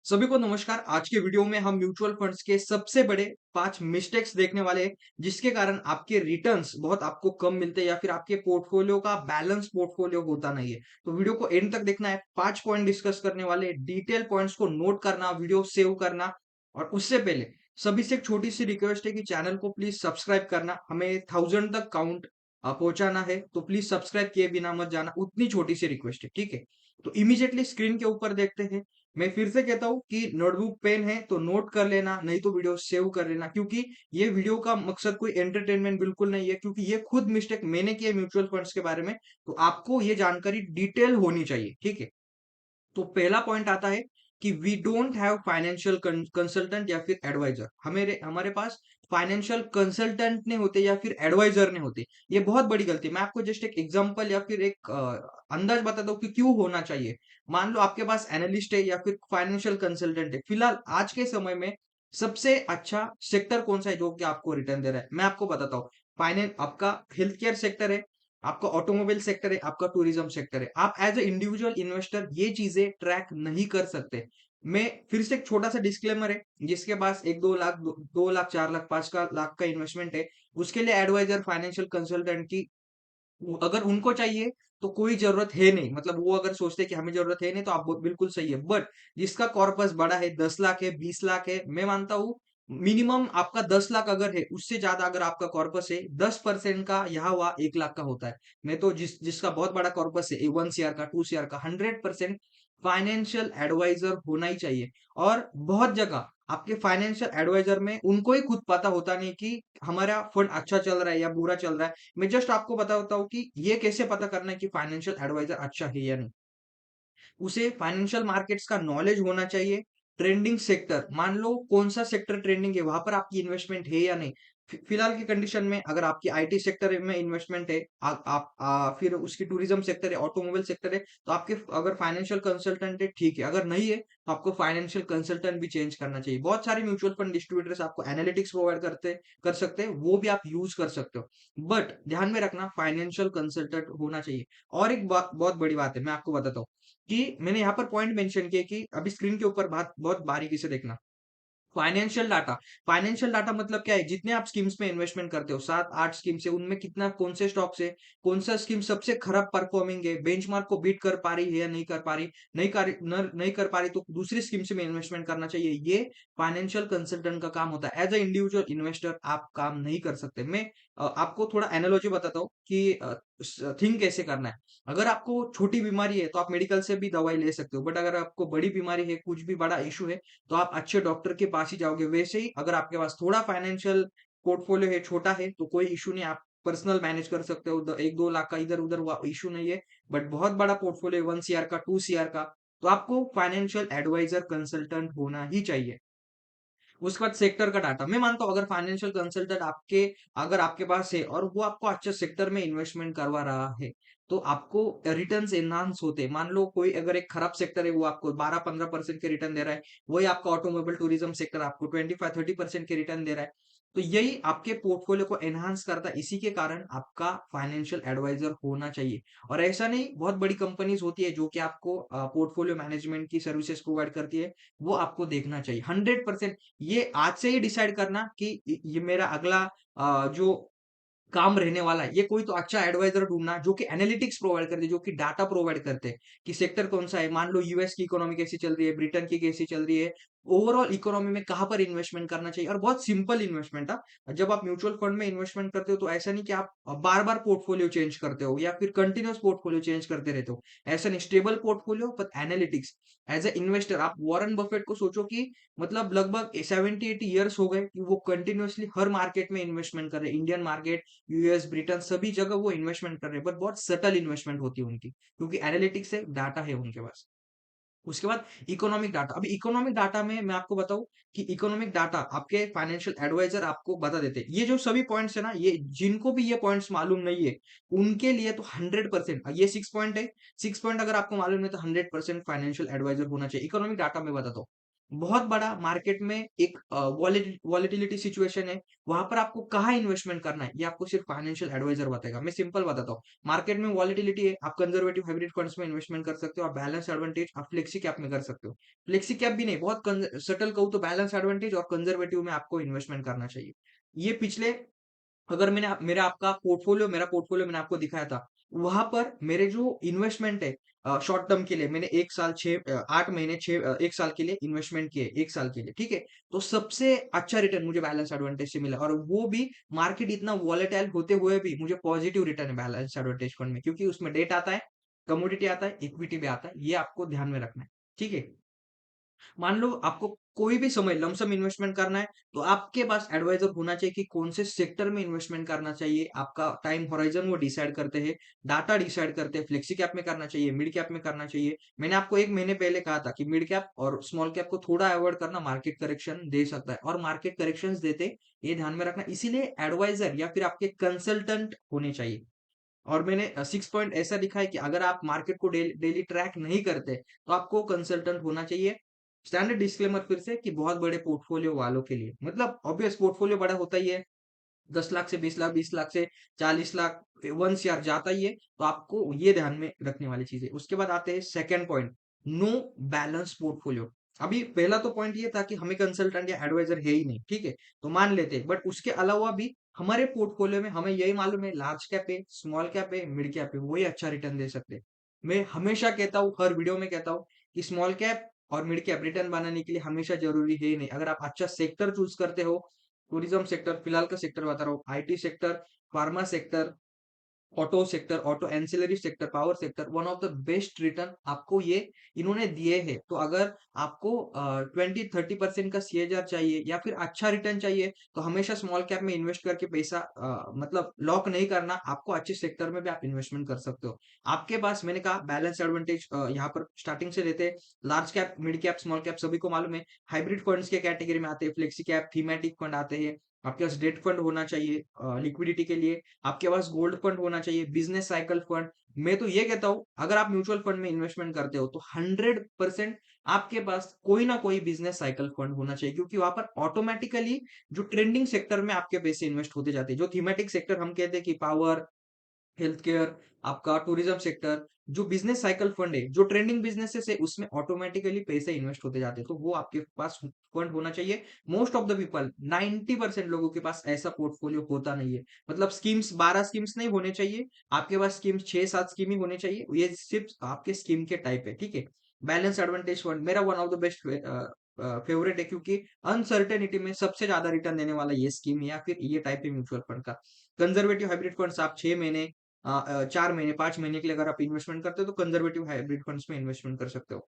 सभी को नमस्कार। आज के वीडियो में हम म्यूचुअल फंड्स के सबसे बड़े 5 मिस्टेक्स देखने वाले हैं, जिसके कारण आपके रिटर्न्स बहुत आपको कम मिलते हैं या फिर आपके पोर्टफोलियो का बैलेंस पोर्टफोलियो होता नहीं है। तो वीडियो को एंड तक देखना है। 5 पॉइंट डिस्कस करने वाले, डिटेल पॉइंट्स को नोट करना, वीडियो सेव करना। और उससे पहले सभी से एक छोटी सी रिक्वेस्ट है कि चैनल को प्लीज सब्सक्राइब करना। हमें 1000 तक काउंट पहुंचाना है, तो प्लीज सब्सक्राइब किए बिना मत जाना। उतनी छोटी सी रिक्वेस्ट है, ठीक है? तो इमीडिएटली स्क्रीन के ऊपर देखते हैं। मैं फिर से कहता हूँ कि नोटबुक पेन है तो नोट कर लेना, नहीं तो वीडियो सेव कर लेना, क्योंकि ये वीडियो का मकसद कोई एंटरटेनमेंट बिल्कुल नहीं है, क्योंकि ये खुद मिस्टेक मैंने की है म्यूचुअल फंड्स के बारे में। तो आपको ये जानकारी डिटेल होनी चाहिए, ठीक है? तो पहला पॉइंट आता है कि we don't have financial consultant या फिर एडवाइजर। हमारे हमारे पास फाइनेंशियल कंसल्टेंट नहीं होते या फिर एडवाइजर नहीं होते। ये बहुत बड़ी गलती है। मैं आपको जस्ट एक एग्जांपल या फिर एक अंदाज बताता हूँ कि क्यों होना चाहिए। मान लो आपके पास एनालिस्ट है या फिर फाइनेंशियल कंसल्टेंट है। फिलहाल आज के समय में सबसे अच्छा सेक्टर कौन सा है जो कि आपको रिटर्न दे रहा है? मैं आपको बताता हूँ। फाइनेंस आपका हेल्थ केयर सेक्टर है, आपका ऑटोमोबाइल सेक्टर है, आपका टूरिज्म सेक्टर है। आप एज ए इंडिविजुअल इन्वेस्टर ये चीजें ट्रैक नहीं कर सकते। मैं फिर से एक छोटा सा डिस्क्लेमर है, जिसके पास 1-2 लाख 2 लाख 4 लाख 5 लाख का इन्वेस्टमेंट है, उसके लिए एडवाइजर फाइनेंशियल कंसल्टेंट की अगर उनको चाहिए तो कोई जरूरत है नहीं। मतलब वो अगर सोचते हैं कि हमें जरूरत है नहीं, तो आप बिल्कुल सही है। बट जिसका कॉर्पस बड़ा है, 10 लाख है, 20 लाख है, मैं मानता हूँ मिनिमम आपका 10 लाख अगर है, उससे ज्यादा अगर आपका कॉर्पस है, 10% का यहाँ हुआ 1 लाख का होता है। मैं तो जिसका बहुत बड़ा कॉर्पस है, 1 CR का, 2 CR का, 100% फाइनेंशियल एडवाइजर होना ही चाहिए। और बहुत जगह आपके फाइनेंशियल एडवाइजर में उनको ही खुद पता होता नहीं कि हमारा फंड अच्छा चल रहा है या बुरा चल रहा है। मैं जस्ट आपको बताता हूँ कि ये कैसे पता करना है कि फाइनेंशियल एडवाइजर अच्छा है या नहीं। उसे फाइनेंशियल मार्केट्स का नॉलेज होना चाहिए। ट्रेंडिंग सेक्टर, मान लो कौन सा सेक्टर ट्रेंडिंग है, वहां पर आपकी इन्वेस्टमेंट है या नहीं। फिलहाल की कंडीशन में अगर आपकी आईटी सेक्टर में इन्वेस्टमेंट है, फिर उसकी टूरिज्म सेक्टर है, ऑटोमोबाइल सेक्टर है, तो आपके अगर फाइनेंशियल कंसल्टेंट है, ठीक है। अगर नहीं है तो आपको फाइनेंशियल कंसल्टेंट भी चेंज करना चाहिए। बहुत सारे म्यूचुअल फंड डिस्ट्रीब्यूटर्स आपको एनालिटिक्स प्रोवाइड कर सकते हैं, वो भी आप यूज कर सकते हो। बट ध्यान में रखना, फाइनेंशियल कंसल्टेंट होना चाहिए। और एक बात, बहुत बड़ी बात है, मैं आपको बताता हूँ कि मैंने यहाँ पर पॉइंट मेंशन किया कि अभी स्क्रीन के ऊपर बात बहुत बारीकी से देखना। फाइनेंशियल डाटा मतलब क्या है? जितने आप स्कीम्स में इन्वेस्टमेंट करते हो, 7-8 स्कीम्स है, उनमें कितना, कौन से स्टॉक्स है, कौन सा स्कीम सबसे खराब परफॉर्मिंग है, बेंचमार्क को बीट कर पा रही है या नहीं कर पा रही, नहीं कर पा रही, तो दूसरी स्कीम से में इन्वेस्टमेंट करना चाहिए। ये फाइनेंशियल कंसल्टेंट का काम होता है। एज ए इंडिविजुअल इन्वेस्टर आप काम नहीं कर सकते। मैं आपको थोड़ा एनालॉजी बताता हूँ कि थिंक कैसे करना है। अगर आपको छोटी बीमारी है तो आप मेडिकल से भी दवाई ले सकते हो, बट अगर आपको बड़ी बीमारी है, कुछ भी बड़ा इशू है, तो आप अच्छे डॉक्टर के पास ही जाओगे। वैसे ही अगर आपके पास थोड़ा फाइनेंशियल पोर्टफोलियो है, छोटा है, तो कोई इशू नहीं, आप पर्सनल मैनेज कर सकते हो। 1-2 लाख का इधर उधर हुआ इशू नहीं है। बट बहुत बड़ा पोर्टफोलियो 1 CR का, 2 CR का, तो आपको फाइनेंशियल एडवाइजर कंसल्टेंट होना ही चाहिए। उसके बाद सेक्टर का डाटा, मैं मानता हूँ अगर फाइनेंशियल कंसल्टेंट अगर आपके पास है और वो आपको अच्छे सेक्टर में इन्वेस्टमेंट करवा रहा है, तो आपको रिटर्न्स एनहांस होते हैं। मान लो कोई अगर एक खराब सेक्टर है, वो आपको 12-15% के रिटर्न दे रहा है, वही आपका ऑटोमोबाइल टूरिज्म सेक्टर आपको 25-30% के रिटर्न दे रहा है, तो यही आपके पोर्टफोलियो को एनहांस करता है। इसी के कारण आपका फाइनेंशियल एडवाइजर होना चाहिए। और ऐसा नहीं, बहुत बड़ी कंपनीज होती है जो कि आपको पोर्टफोलियो मैनेजमेंट की सर्विसेज प्रोवाइड करती है, वो आपको देखना चाहिए 100%। ये आज से ही डिसाइड करना कि ये मेरा अगला जो काम रहने वाला है, ये कोई तो अच्छा एडवाइजर ढूंढना जो कि एनालिटिक्स प्रोवाइड करते हैं, जो कि डाटा प्रोवाइड करते हैं कि सेक्टर कौन सा है। मान लो यूएस की इकोनॉमी कैसी चल रही है, ब्रिटेन की कैसी चल रही है, ओवरऑल इकोनॉमी में कहां पर इन्वेस्टमेंट करना चाहिए। और बहुत सिंपल इन्वेस्टमेंट है। जब आप म्यूचुअल फंड में इन्वेस्टमेंट करते हो, तो ऐसा नहीं कि आप बार बार पोर्टफोलियो चेंज करते हो या फिर कंटिन्यूस पोर्टफोलियो चेंज करते रहते हो। ऐसा नहीं, स्टेबल पोर्टफोलियो पर एनालिटिक्स। एज ए इन्वेस्टर आप वॉरेन बफेट को सोचो कि मतलब लगभग 70-80 ईयर्स हो गए कि वो कंटिन्यूअसली हर मार्केट में इन्वेस्टमेंट कर रहे हैं। इंडियन मार्केट, यूएस, ब्रिटेन, सभी जगह वो इन्वेस्टमेंट कर रहे हैं, बट बहुत सटल इन्वेस्टमेंट होती है उनकी, क्योंकि एनालिटिक्स है, डाटा है उनके पास। उसके बाद इकोनॉमिक डाटा। अभी इकोनॉमिक डाटा में मैं आपको बताऊं कि इकोनॉमिक डाटा आपके फाइनेंशियल एडवाइजर आपको बता देते हैं। ये जो सभी पॉइंट्स है ना, ये जिनको भी ये पॉइंट्स मालूम नहीं है, उनके लिए तो 100%, ये 6 पॉइंट है, 6 पॉइंट अगर आपको मालूम है तो 100% फाइनेंशियल एडवाइजर होना चाहिए। इकोनॉमिक डाटा में बताता हूँ। बहुत बड़ा मार्केट में एक वॉलेटिलिटी सिचुएशन है, वहां पर आपको कहाँ इन्वेस्टमेंट करना है ये आपको सिर्फ फाइनेंशियल एडवाइजर बताएगा। मैं सिंपल बताता हूँ, मार्केट में वॉलेटिलिटी है, आप कंजर्वेटिव हाइब्रिड फंड्स में इन्वेस्टमेंट कर सकते हो, और बैलेंस एडवांटेज आप फ्लेक्सी कैप में कर सकते हो। फ्लेक्सी कैप भी नहीं, बहुत सटल कहूँ तो बैलेंस एडवांटेज और कंजर्वेटिव में आपको इन्वेस्टमेंट करना चाहिए। ये पिछले, अगर मैंने मेरा पोर्टफोलियो मैंने आपको दिखाया था, वहां पर मेरे जो इन्वेस्टमेंट है शॉर्ट टर्म के लिए, मैंने 1 साल 8 महीने 1 साल के लिए इन्वेस्टमेंट किए, 1 साल के लिए, ठीक है। तो सबसे अच्छा रिटर्न मुझे बैलेंस एडवांटेज से मिला, और वो भी मार्केट इतना वॉलेटाइल होते हुए भी मुझे पॉजिटिव रिटर्न है बैलेंस एडवांटेज फंड में, क्योंकि उसमें डेट आता है, कमोडिटी आता है, इक्विटी भी आता है, ये आपको ध्यान में रखना है, ठीक है। मान लो आपको कोई भी समय लमसम इन्वेस्टमेंट करना है, तो आपके पास एडवाइजर होना चाहिए कि कौन से सेक्टर में इन्वेस्टमेंट करना चाहिए, आपका टाइम होराइजन वो डिसाइड करते हैं, डाटा डिसाइड करते हैं, फ्लेक्सी कैप में करना चाहिए, मिड कैप में करना चाहिए। मैंने आपको 1 महीने पहले कहा था कि मिड कैप और स्मॉल कैप को थोड़ा अवॉइड करना, मार्केट करेक्शन दे सकता है, और मार्केट करेक्शन देते, ये ध्यान में रखना, इसीलिए एडवाइजर या फिर आपके कंसल्टेंट होने चाहिए। और मैंने 6 पॉइंट ऐसा लिखा है कि अगर आप मार्केट को डेली ट्रैक नहीं करते, तो आपको कंसल्टेंट होना चाहिए। स्टैंडर्ड डिस्क्लेमर फिर से कि बहुत बड़े पोर्टफोलियो वालों के लिए, मतलब ऑब्वियस पोर्टफोलियो बड़ा होता ही है, 10 लाख से 20 लाख, 20 लाख से 40 लाख, वंस यार जाता ही है, तो आपको ये ध्यान में रखने वाली चीज है। उसके बाद आते हैं second point, no balance portfolio. अभी पहला तो पॉइंट ये था कि हमें कंसल्टेंट या एडवाइजर है ही नहीं, ठीक है, तो मान लेते हैं, बट उसके अलावा भी हमारे पोर्टफोलियो में हमें यही मालूम है, लार्ज कैप है, स्मॉल कैप है, मिड कैप है, वही अच्छा रिटर्न दे सकते हैं। मैं हमेशा कहता हूँ, हर वीडियो में कहता हूँ कि स्मॉल कैप और मिड कैप रिटर्न बनाने के लिए हमेशा जरूरी है ही नहीं, अगर आप अच्छा सेक्टर चूज करते हो, टूरिज्म सेक्टर, फिलहाल का सेक्टर बता रहा हूँ, IT sector, pharma sector, auto sector, auto ancillary sector, power sector, one of the best return आपको ये इन्होंने दिए हैं। तो अगर आपको 20-30% का सीएजआर चाहिए या फिर अच्छा रिटर्न चाहिए, तो हमेशा स्मॉल कैप में इन्वेस्ट करके पैसा मतलब लॉक नहीं करना, आपको अच्छे सेक्टर में भी आप इन्वेस्टमेंट कर सकते हो। आपके पास मैंने कहा बैलेंस एडवांटेज, यहाँ पर स्टार्टिंग से लेते हैं, large cap, mid cap, small cap सभी को मालूम है, हाइब्रिड फंड्स के कैटेगरी में आते हैं, फ्लेक्सी कैप, थीमेटिक फंड आते हैं, आपके पास डेट फंड होना चाहिए लिक्विडिटी के लिए, आपके पास गोल्ड फंड होना चाहिए, बिजनेस साइकिल फंड। मैं तो ये कहता हूं, अगर आप म्यूचुअल फंड में इन्वेस्टमेंट करते हो, तो 100% आपके पास कोई ना कोई बिजनेस साइकिल फंड होना चाहिए, क्योंकि वहां पर ऑटोमेटिकली जो ट्रेंडिंग सेक्टर में आपके पैसे इन्वेस्ट होते जाते हैं, जो थीमेटिक सेक्टर हम कहते हैं कि पावर, हेल्थ केयर, आपका टूरिज्म सेक्टर, जो बिजनेस साइकिल फंड है, जो ट्रेंडिंग बिजनेसेस है, उसमें ऑटोमेटिकली पैसे इन्वेस्ट होते जाते हैं, तो वो आपके पास फंड होना चाहिए। मोस्ट ऑफ द पीपल, 90% लोगों के पास ऐसा पोर्टफोलियो होता नहीं है, मतलब स्कीम्स 12 स्कीम्स नहीं होने चाहिए, आपके पास स्कीम्स 6-7 स्कीम ही होने चाहिए, ये सिर्फ आपके स्कीम के टाइप है, ठीक है। बैलेंस एडवांटेज फंड मेरा one of the best favourite है, क्योंकि अनसर्टेनिटी में सबसे ज्यादा रिटर्न देने वाला ये स्कीम है या फिर ये टाइप है म्यूचुअल फंड का। कंजर्वेटिव हाइब्रिड फंड्स आप 6 महीने, 4 महीने, 5 महीने के लिए अगर आप इन्वेस्टमेंट करते हो, तो कंजर्वेटिव हाइब्रिड फंड्स में इन्वेस्टमेंट कर सकते हो।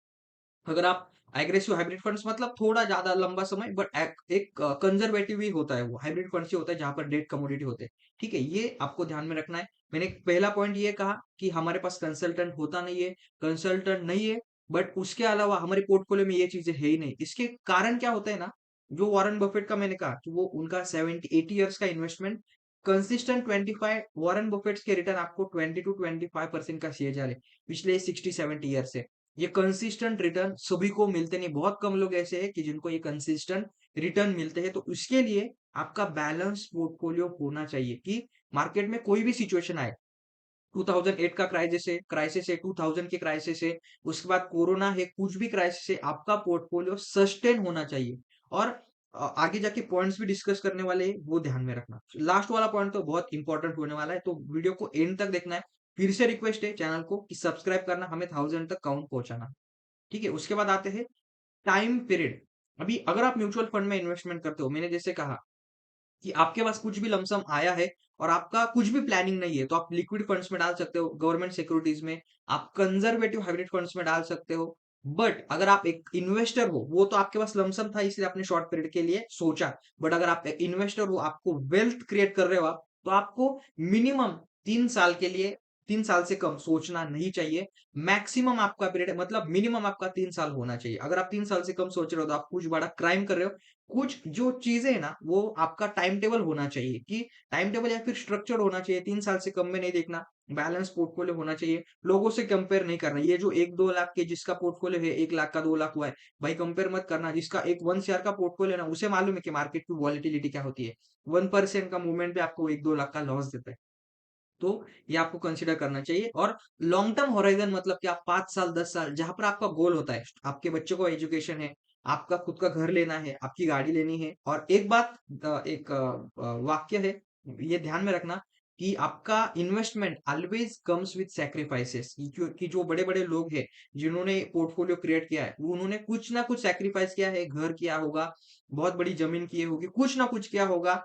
अगर आप एग्रेसिव हाइब्रिड फंड्स, मतलब थोड़ा ज्यादा लंबा समय, बट एक कंजर्वेटिव ही होता है, वो हाइब्रिड फंड्स ही होता है जहां पर डेट कमोडिटी होते हैं, ठीक है, ये आपको ध्यान में रखना है। मैंने पहला पॉइंट ये कहा कि हमारे पास कंसल्टेंट होता नहीं है, कंसल्टेंट नहीं है, बट उसके अलावा हमारे पोर्टफोलियो में ये चीजें है ही नहीं। इसके कारण क्या होता है ना, जो वॉरेन बफेट का मैंने कहा कि वो उनका 70-80 ईयर्स का इन्वेस्टमेंट कंसिस्टेंट 25, वॉरेन बफेट के रिटर्न आपको 20-25% का सीएजआर है पिछले 60-70 ईयर से। ये कंसिस्टेंट रिटर्न सभी को मिलते नहीं, बहुत कम लोग ऐसे हैं कि जिनको ये कंसिस्टेंट रिटर्न मिलते हैं। तो उसके लिए आपका बैलेंस पोर्टफोलियो होना चाहिए कि मार्केट में कोई भी सिचुएशन आए, 2008 का क्राइसिस है, 2000 के क्राइसिस है, उसके बाद कोरोना है, कुछ भी क्राइसिस है, आपका पोर्टफोलियो सस्टेन होना चाहिए। और आगे जाके पॉइंट्स भी डिस्कस करने वाले हैं, वो ध्यान में रखना। लास्ट वाला पॉइंट तो बहुत इंपॉर्टेंट होने वाला है, तो वीडियो को एंड तक देखना है। फिर से रिक्वेस्ट है चैनल को कि सब्सक्राइब करना, हमें 1000 तक काउंट पहुंचाना, ठीक है। उसके बाद आते हैं टाइम पीरियड। अभी अगर आप म्यूचुअल फंड में इन्वेस्टमेंट करते हो, मैंने जैसे कहा कि आपके पास कुछ भी लमसम आया है और आपका कुछ भी प्लानिंग नहीं है, तो आप लिक्विड फंड्स में डाल सकते हो, गवर्नमेंट सिक्योरिटीज में, आप कंजर्वेटिव हाइब्रिड फंड्स में डाल सकते हो। बट अगर आप एक इन्वेस्टर हो, वो तो आपके पास लमसम था इसलिए आपने शॉर्ट पीरियड के लिए सोचा, बट अगर आप एक इन्वेस्टर हो, आपको वेल्थ क्रिएट कर रहे हो आप, तो आपको मिनिमम 3 साल के लिए 3 साल से कम सोचना नहीं चाहिए। मैक्सिमम आपका पीरियड मतलब मिनिमम आपका 3 साल होना चाहिए। अगर आप 3 साल से कम सोच रहे हो तो आप कुछ बड़ा क्राइम कर रहे हो। कुछ जो चीज़ें हैं ना वो आपका टाइम टेबल होना चाहिए कि टाइम टेबल या फिर स्ट्रक्चर होना चाहिए। 3 साल से कम में नहीं देखना, बैलेंस पोर्टफोलियो होना चाहिए। लोगों से कंपेयर नहीं करना। ये जो 1-2 लाख के जिसका पोर्टफोलियो है, 1 लाख का 2 लाख हुआ है, भाई कंपेयर मत करना। जिसका एक 1 सीआर का पोर्टफोलियो है ना, उसे मालूम है कि मार्केट की वॉलेटिलिटी क्या होती है। 1% का मूवमेंट पे आपको 1-2 लाख का लॉस देता है। तो ये आपको कंसीडर करना चाहिए और लॉन्ग टर्म होराइजन मतलब कि आप 5 साल, 10 साल जहाँ पर आपका गोल होता है, आपके बच्चों को एजुकेशन है, आपका खुद का घर लेना है, आपकी गाड़ी लेनी है और एक बात वाक्य है, ये ध्यान में रखना कि आपका investment always comes with sacrifices कि जो बड़े-बड़े लोग हैं, जिन्होंने पोर्टफोलियो क्रिएट किया है, वो उन्होंने कुछ ना कुछ सैक्रिफाइस किया है, घर किया होगा, बहुत बड़ी जमीन की होगी, कुछ ना कुछ किया होगा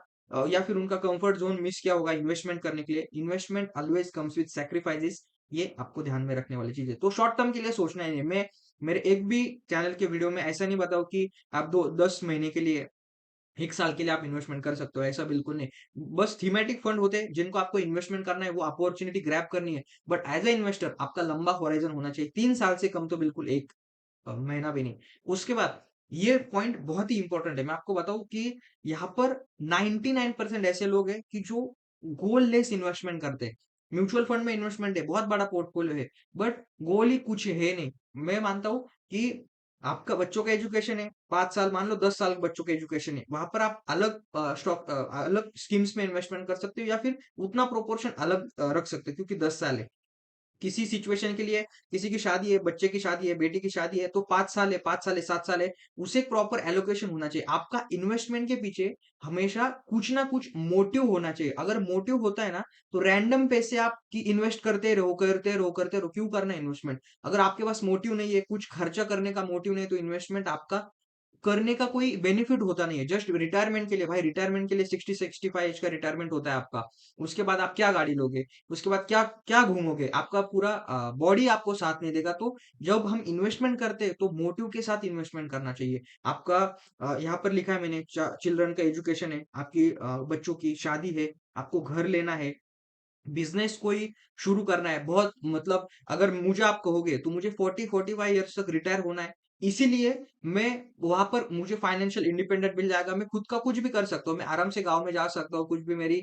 या फिर उनका कंफर्ट जोन मिस किया होगा इन्वेस्टमेंट करने के लिए। Investment always comes with sacrifices, ये आपको ध्यान में रखने वाली चीज है। तो शॉर्ट टर्म के लिए सोचना ही नहीं। मैं मेरे एक भी चैनल के वीडियो में ऐसा नहीं बताऊं कि आप 10 महीने के लिए, 1 साल के लिए आप इन्वेस्टमेंट कर सकते हो, ऐसा बिल्कुल नहीं। बस थीमेटिक फंड होते हैं जिनको आपको इन्वेस्टमेंट करना है, वो अपॉर्चुनिटी ग्रैब करनी है। बट एज ए इन्वेस्टर आपका लंबा होराइजन होना चाहिए, 3 साल से कम तो बिल्कुल एक महीना भी नहीं। उसके बाद ये पॉइंट बहुत ही इंपॉर्टेंट है। मैं आपको बताऊं कि यहाँ पर 99% ऐसे लोग हैं कि जो गोल लेस इन्वेस्टमेंट करते हैं। म्यूचुअल फंड में इन्वेस्टमेंट है, बहुत बड़ा पोर्टफोलियो है, बट गोल ही कुछ है नहीं। मैं मानता हूं कि आपका बच्चों का एजुकेशन है, 5 साल मान लो, 10 साल बच्चों के एजुकेशन है, वहां पर आप अलग स्टॉक अलग स्कीम्स में इन्वेस्टमेंट कर सकते हो या फिर उतना प्रोपोर्शन अलग रख सकते हो क्योंकि 10 साल है। किसी सिचुएशन के लिए, किसी की शादी है, बच्चे की शादी है, बेटी की शादी है, तो 5 साल है, 5 साल है, 7 साल है, उसे एक प्रॉपर एलोकेशन होना चाहिए। आपका इन्वेस्टमेंट के पीछे हमेशा कुछ ना कुछ मोटिव होना चाहिए। अगर मोटिव होता है ना, तो रैंडम पैसे आप की इन्वेस्ट करते रहो, करते रहो, करते रहो। क्यों करना है इन्वेस्टमेंट? अगर आपके पास मोटिव नहीं है, कुछ खर्चा करने का मोटिव नहीं है, तो इन्वेस्टमेंट आपका करने का कोई बेनिफिट होता नहीं है। जस्ट रिटायरमेंट के लिए, भाई रिटायरमेंट के लिए 60-65 एज का रिटायरमेंट होता है आपका। उसके बाद आप क्या गाड़ी लोगे? उसके बाद क्या क्या घूमोगे? आपका पूरा बॉडी आपको साथ नहीं देगा। तो जब हम इन्वेस्टमेंट करते हैं तो मोटिव के साथ इन्वेस्टमेंट करना चाहिए। आपका यहाँ पर लिखा है मैंने, चिल्ड्रन का एजुकेशन है, आपकी बच्चों की शादी है, आपको घर लेना है, बिजनेस कोई शुरू करना है। बहुत मतलब अगर मुझे आप कहोगे तो मुझे 40-45 ईयर्स तक रिटायर होना है। इसीलिए मैं वहां पर मुझे फाइनेंशियल इंडिपेंडेंट मिल जाएगा। मैं खुद का कुछ भी कर सकता हूँ। मैं आराम से गांव में जा सकता हूँ। कुछ भी मेरी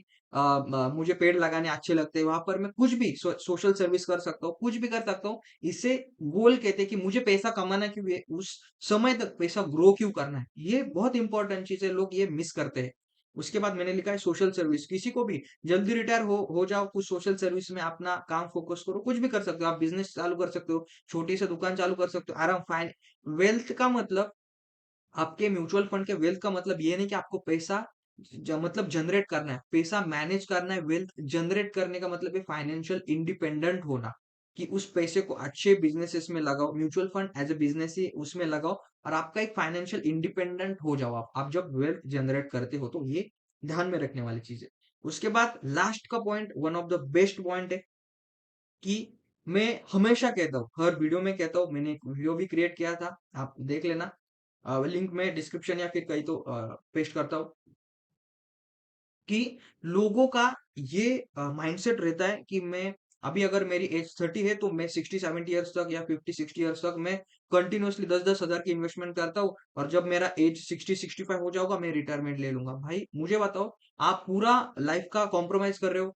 मुझे पेड़ लगाने अच्छे लगते हैं। वहां पर मैं कुछ भी सोशल सर्विस कर सकता हूँ। कुछ भी कर सकता हूँ। इससे गोल कहते हैं कि मुझे पैसा कमाना क्यों है, उस समय तक पैसा ग्रो क्यों करना है। ये बहुत इंपॉर्टेंट चीज है, लोग ये मिस करते हैं। उसके बाद मैंने लिखा है सोशल सर्विस। किसी को भी जल्दी रिटायर हो जाओ, कुछ सोशल सर्विस में अपना काम फोकस करो। कुछ भी कर सकते हो आप, बिजनेस चालू कर सकते हो, छोटी सी दुकान चालू कर सकते हो, आराम फाइन। वेल्थ का मतलब, आपके म्यूचुअल फंड के वेल्थ का मतलब ये नहीं कि आपको पैसा मतलब जनरेट करना है, पैसा मैनेज करना है। वेल्थ जनरेट करने का मतलब है फाइनेंशियल इंडिपेंडेंट होना, कि उस पैसे को अच्छे बिजनेसेस में लगाओ। Mutual fund as a business ही उसमें लगाओ और आपका एक फाइनेंशियल इंडिपेंडेंट हो जाओ। आप जब वेल्थ जनरेट करते हो, तो ये ध्यान में रखने वाली चीज है। उसके बाद लास्ट का point, one of the best point है कि मैं हमेशा कहता हूँ, हर वीडियो में कहता हूँ, मैंने एक वीडियो भी क्रिएट किया था, आप देख लेना। लिंक में डिस्क्रिप्शन या फिर कहीं तो पेस्ट करता हूँ कि लोगों का ये माइंडसेट रहता है कि मैं अभी, अगर मेरी एज 30 है तो मैं 60-70 ईयर्स तक या 50-60 ईयर्स तक मैं कंटिन्यूअसली 10-10 हजार की इन्वेस्टमेंट करता हूँ और जब मेरा एज 60-65 हो जाऊंगा मैं रिटायरमेंट ले लूंगा। भाई मुझे बताओ, आप पूरा लाइफ का कॉम्प्रोमाइज कर रहे हो,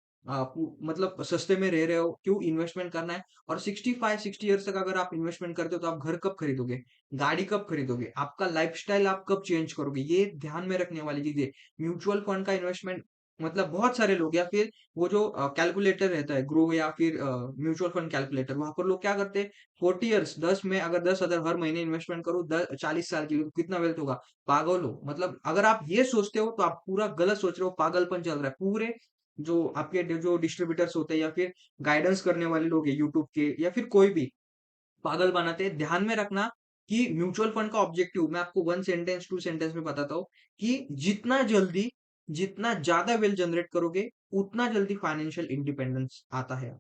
मतलब सस्ते में रह रहे हो, क्यों इन्वेस्टमेंट करना है? और 65-60 ईयर्स तक अगर आप इन्वेस्टमेंट करते हो तो आप घर कब खरीदोगे, गाड़ी कब खरीदोगे, आपका लाइफस्टाइल आप कब चेंज करोगे? ये ध्यान में रखने वाली चीज है। म्यूचुअल फंड का इन्वेस्टमेंट मतलब बहुत सारे लोग, या फिर वो जो कैलकुलेटर रहता है ग्रो, या फिर म्यूचुअल फंड कैलकुलेटर, वहां पर लोग क्या करते हैं, 40 ईयर्स, 10 में अगर 10 हजार हर महीने इन्वेस्टमेंट करो, 40 साल की, तो कितना वेल्थ होगा? पागल हो। मतलब अगर आप ये सोचते हो तो आप पूरा गलत सोच रहे हो, पागलपन चल रहा है। पूरे जो आपके जो डिस्ट्रीब्यूटर्स होते हैं या फिर गाइडेंस करने वाले लोग हैं यूट्यूब के, या फिर कोई भी, पागल बनाते हैं। ध्यान में रखना कि म्यूचुअल फंड का ऑब्जेक्टिव, मैं आपको 1 सेंटेंस 2 सेंटेंस में बताता हूँ कि जितना जल्दी, जितना ज्यादा वेल्थ जनरेट करोगे, उतना जल्दी फाइनेंशियल इंडिपेंडेंस आता है।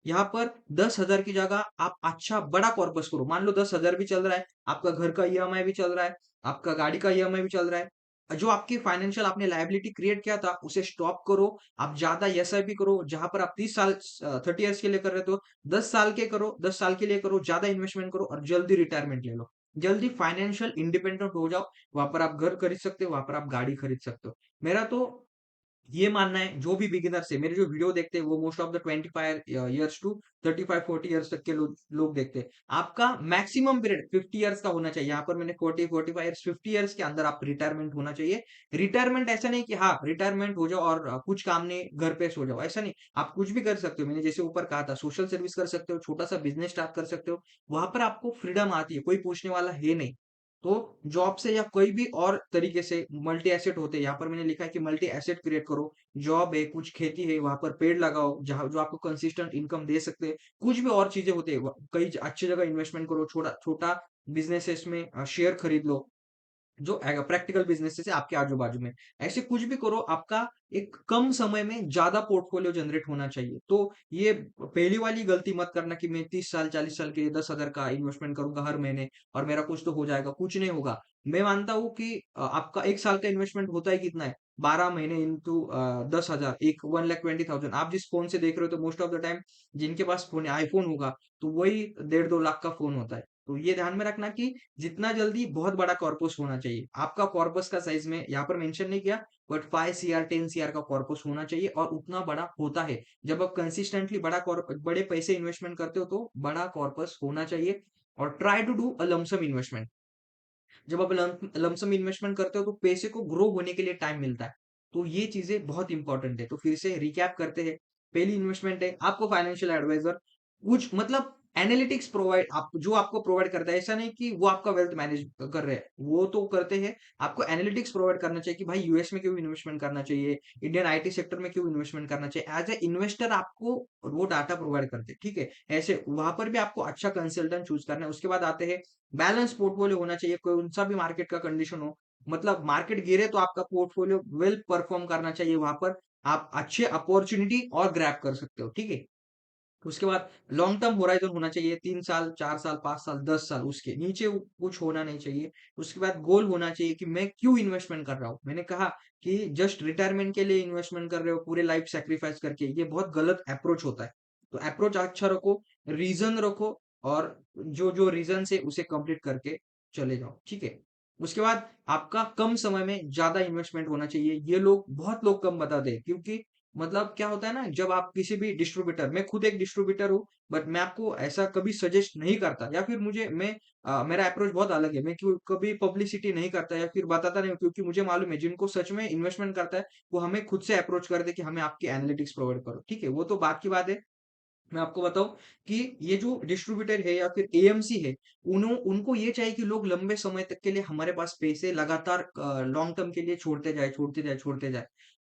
यहाँ पर 10 हजार की जगह आप अच्छा बड़ा कॉर्पस करो। मान लो 10 हजार भी चल रहा है, आपका घर का ईएमआई भी चल रहा है, आपका गाड़ी का ईएमआई भी चल रहा है, जो आपकी फाइनेंशियल आपने लायबिलिटी क्रिएट किया था, उसे स्टॉप करो। आप ज़्यादा एसआईपी करो, जहाँ पर आप 30 साल 30 इयर्स के लिए कर रहे हो, 10 साल के करो, 10 साल के लिए करो, ज़्यादा इन्वेस्टमेंट करो और जल्दी रिटायरमेंट ले लो। जल्दी फाइनेंशियल इंडिपेंडेंट हो जाओ, वहाँ पर आप घर खरीद सकते हो, वहाँ पर आप गाड़ी खरीद सकते हो। मेरा तो ये मानना है, जो भी बिगिनर्स है, मेरे जो वीडियो देखते हैं वो most of the 25 years to 35-40 years तक के लोग देखते हैं। आपका मैक्सिमम पीरियड 50 इयर्स का होना चाहिए। यहाँ पर मैंने 40-45 इयर्स, 50 इयर्स के अंदर आप रिटायरमेंट होना चाहिए। रिटायरमेंट ऐसा नहीं कि हाँ रिटायरमेंट हो जाओ और कुछ काम नहीं, घर पे सो जाओ, ऐसा नहीं। आप कुछ भी कर सकते हो। मैंने जैसे ऊपर कहा था, सोशल सर्विस कर सकते हो, छोटा सा बिजनेस स्टार्ट कर सकते हो। वहां पर आपको फ्रीडम आती है, कोई पूछने वाला है नहीं। तो जॉब से या कोई भी और तरीके से मल्टी एसेट होते हैं, यहाँ पर मैंने लिखा है कि मल्टी एसेट क्रिएट करो। जॉब है, कुछ खेती है, वहां पर पेड़ लगाओ, जहाँ जो आपको कंसिस्टेंट इनकम दे सकते हैं। कुछ भी और चीजें होती है, कई अच्छी जगह इन्वेस्टमेंट करो, छोटा छोटा बिजनेसेस में शेयर खरीद लो, जो प्रैक्टिकल बिजनेसेस है आपके आजू बाजू में। ऐसे कुछ भी करो, आपका एक कम समय में ज्यादा पोर्टफोलियो जनरेट होना चाहिए। तो ये पहली वाली गलती मत करना कि मैं 30 साल 40 साल के लिए 10,000 का इन्वेस्टमेंट करूंगा हर महीने और मेरा कुछ तो हो जाएगा। कुछ नहीं होगा। मैं मानता हूँ कि आपका एक साल का इन्वेस्टमेंट होता है कितना है, 12 महीने इंटू 10,000, एक 1,20,000। आप जिस फोन से देख रहे हो, तो मोस्ट ऑफ द टाइम जिनके पास फोन आईफोन होगा, तो वही 1.5-2 लाख का फोन होता है। तो ये ध्यान में रखना कि जितना जल्दी बहुत बड़ा कॉर्पस होना चाहिए। आपका कॉर्पस का साइज में यहाँ पर मेंशन नहीं किया, बट 5 CR 10 CR का कॉर्पस होना चाहिए और उतना बड़ा होता है। जब आप कंसिस्टेंटली बड़े पैसे इन्वेस्टमेंट करते हो, तो बड़ा कॉर्पस होना चाहिए। और try to do a lump sum investment. जब आप लमसम इन्वेस्टमेंट करते हो, तो पैसे को ग्रो होने के लिए टाइम मिलता है। तो ये चीजें बहुत इंपॉर्टेंट है। तो फिर से रिकैप करते हैं। पहली इन्वेस्टमेंट है, आपको फाइनेंशियल एडवाइजर कुछ मतलब एनालिटिक्स प्रोवाइड, आप जो आपको प्रोवाइड करता है। ऐसा नहीं कि वो आपका वेल्थ मैनेज कर रहे हैं, वो तो करते हैं। आपको एनालिटिक्स प्रोवाइड करना चाहिए कि भाई यूएस में क्यों इन्वेस्टमेंट करना चाहिए, इंडियन आईटी सेक्टर में क्यों इन्वेस्टमेंट करना चाहिए। एज ए इन्वेस्टर आपको वो डाटा प्रोवाइड करते हैं, ठीक है। ऐसे वहां पर भी आपको अच्छा कंसल्टेंट चूज करना है। उसके बाद आते हैं, बैलेंस पोर्टफोलियो होना चाहिए, कौन सा भी मार्केट का कंडीशन हो। मतलब मार्केट गिरे तो आपका पोर्टफोलियो वेल परफॉर्म करना चाहिए, वहां पर आप अच्छे अपॉर्चुनिटी और ग्रैब कर सकते हो, ठीक है। उसके बाद लॉन्ग टर्म होराइजन होना चाहिए, 3 साल 4 साल 5 साल 10 साल, उसके नीचे कुछ होना नहीं चाहिए। उसके बाद गोल होना चाहिए कि मैं क्यों इन्वेस्टमेंट कर रहा हूँ। मैंने कहा कि जस्ट रिटायरमेंट के लिए इन्वेस्टमेंट कर रहे हो पूरे लाइफ सेक्रीफाइस करके, ये बहुत गलत अप्रोच होता है। तो अप्रोच अच्छा रखो, रीजन रखो, और जो जो रीजन है उसे कंप्लीट करके चले जाओ, ठीक है। उसके बाद आपका कम समय में ज्यादा इन्वेस्टमेंट होना चाहिए। ये लोग बहुत लोग कम बताते हैं, क्योंकि मतलब क्या होता है ना, जब आप किसी भी डिस्ट्रीब्यूटर, मैं खुद एक डिस्ट्रीब्यूटर हूँ, बट मैं आपको ऐसा कभी सजेस्ट नहीं करता, या फिर मुझे मैं मेरा अप्रोच बहुत अलग है। मैं क्यों कभी पब्लिसिटी नहीं करता या फिर बताता नहीं हूँ, क्योंकि मुझे मालूम है जिनको सच में इन्वेस्टमेंट करता है, वो हमें खुद से अप्रोच करते कि हमें आपकी एनालिटिक्स प्रोवाइड करो, ठीक है। वो तो बात की बात है। मैं आपको बताऊं कि ये जो डिस्ट्रीब्यूटर है या फिर एएमसी है, उनको ये चाहिए कि लोग लंबे समय तक के लिए हमारे पास पैसे लगातार लॉन्ग टर्म के लिए छोड़ते जाए, छोड़ते जाए, छोड़ते जाए।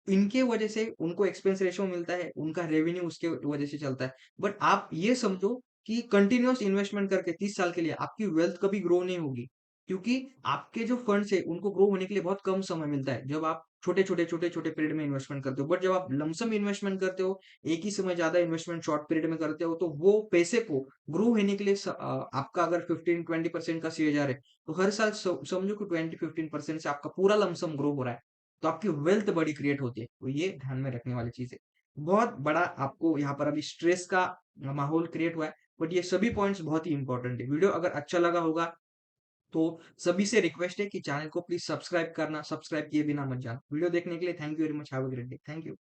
इनके वजह से उनको एक्सपेंस रेशियो मिलता है, उनका रेवेन्यू उसके वजह से चलता है। बट आप ये समझो कि कंटिन्यूअस इन्वेस्टमेंट करके 30 साल के लिए आपकी वेल्थ कभी ग्रो नहीं होगी, क्योंकि आपके जो फंड्स है उनको ग्रो होने के लिए बहुत कम समय मिलता है, जब आप छोटे छोटे छोटे छोटे पीरियड में इन्वेस्टमेंट करते हो। बट जब आप लमसम इन्वेस्टमेंट करते हो, एक ही समय ज्यादा इन्वेस्टमेंट शॉर्ट पीरियड में करते हो, तो वो पैसे को ग्रो होने के लिए आपका अगर 15-20% का सीएजआर है, तो हर साल समझो कि 20-15% से आपका पूरा लमसम ग्रो हो रहा है। तो आपकी वेल्थ बड़ी क्रिएट होती है। तो ये ध्यान में रखने वाली चीज है। बहुत बड़ा आपको यहाँ पर अभी स्ट्रेस का माहौल क्रिएट हुआ है, बट ये सभी पॉइंट्स बहुत ही इंपॉर्टेंट है। वीडियो अगर अच्छा लगा होगा, तो सभी से रिक्वेस्ट है कि चैनल को प्लीज सब्सक्राइब करना, सब्सक्राइब किए बिना मत जाना। वीडियो देखने के लिए thank you very much, have a great day, thank you.